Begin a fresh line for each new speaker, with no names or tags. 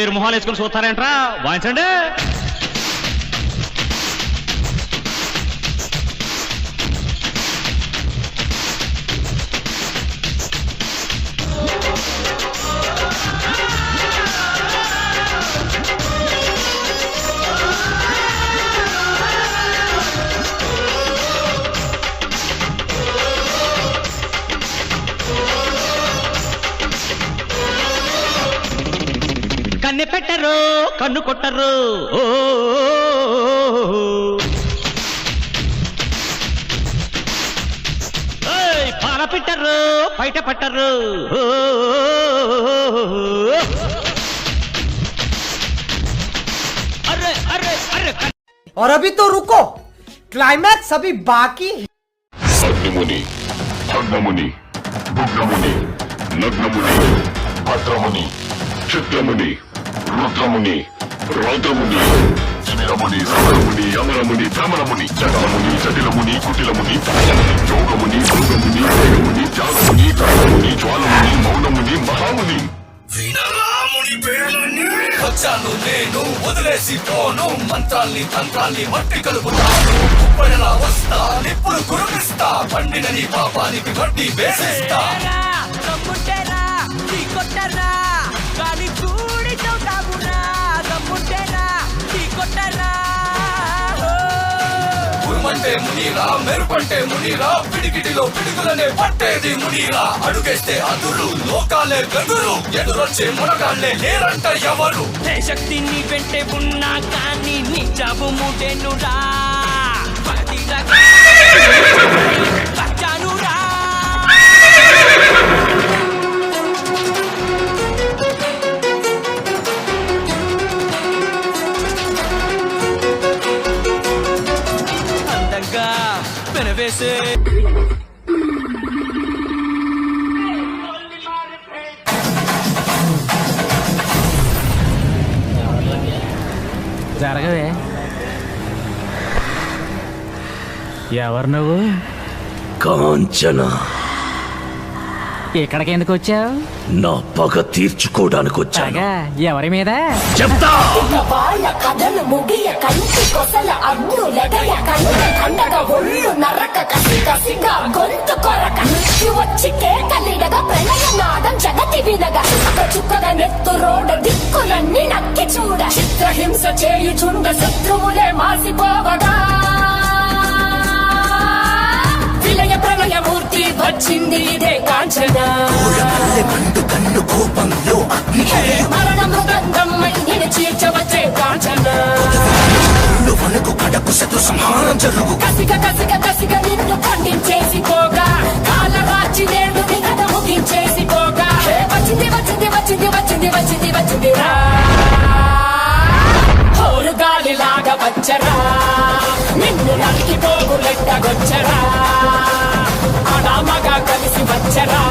ఏరు మొహాలు వేసుకుని చూస్తారేంట్రా? వాయించండి. కన్నె పెట్టరు, కన్ను కొట్టరు, పాల పెట్టరు, బయట పట్టరు. అరే అరే అరే.
और अभी तो रुको, क्लाइमैक्स अभी बाकी है.
అగ్నిముని, భగ్నముని, భుగ్నముని, నగ్నముని, భద్రముని, చిత్రముని, రుద్రముని, రౌద్రముని, జనిరముని, సమరముని, అమరముని, భ్రమరముని, జగముని, జటిలముని, కుటిలముని, యోగముని, భోగముని, వేగముని, త్యాగముని, కర్మముని, జ్వాలముని, మౌనముని, మహాముని.
వినరాముని పేర్లన్నీ వచ్చాను నేను, వదిలేసి పోను. మంత్రాల్ని తంత్రాల్ని మట్టి కలుపుతాను. కుప్పడలా వస్తా, నిప్పులు కురిపిస్తా. పండిన నీ పాపానికి వడ్డీ వేసిస్తా. ఉరుమంటే మునీరా, మెరుపంటే మునీరా, పిడికిటిలో పిడుగులనే పట్టేది మునీరా. అడుగేస్తే అదురు, లోకాలే బెదురు. ఎదురొచ్చే మునగాళ్ళే లేరంట ఎవరు.
శక్తి నీ వెంటే ఉన్నా కానీ నీ జాబు ముడెనురా. అందంగా పెనవేసే
జరగవే. ఎవరు నువ్వు?
కాంచన.
ఇక్కడికి ఎందుకు వచ్చావు?
నా పగ తీర్చుకోవడానికి వచ్చాగా.
ఎవరి మీద
చెప్తా.
వాళ్ళ కథలు ముగియ కంటి కొసల అగ్నులెగయ కంట కండగ ఒళ్ళు నరక కసి కసిగా గొంతు కొరక మృత్యు వచ్చి కేకలిడగా ప్రళయ నాదం జగతి వినగా చుక్కగా నెత్తు రోడ దిక్కులన్నీ నక్కి చూడ చిత్రహింస చేయుచుండ శత్రువులే మాసిపోవగా విలయ ప్రళయ మూర్తి వచ్చింది ఇదే కాంచన.
కన్ను కోపంలో
మరణ మృదంగం మైని చీల్చవచ్చే కాంచన.
వనకు కడకు శత్రు సంహారం జరుగు.
కసిగా కసిగా కసిగా నిన్ను ఖండించేసి పోగా కాలరాచి నేడు నిగడ ముగించేసి పోగా వచ్చింది వచ్చింది వచ్చింది వచ్చింది వచ్చింది వచ్చింది రా. హోరు గాలిలాగా వచ్చరా, నిన్ను నరికి పోగులెట్టగొచ్చరా. అడామగా కలిసి వచ్చరా.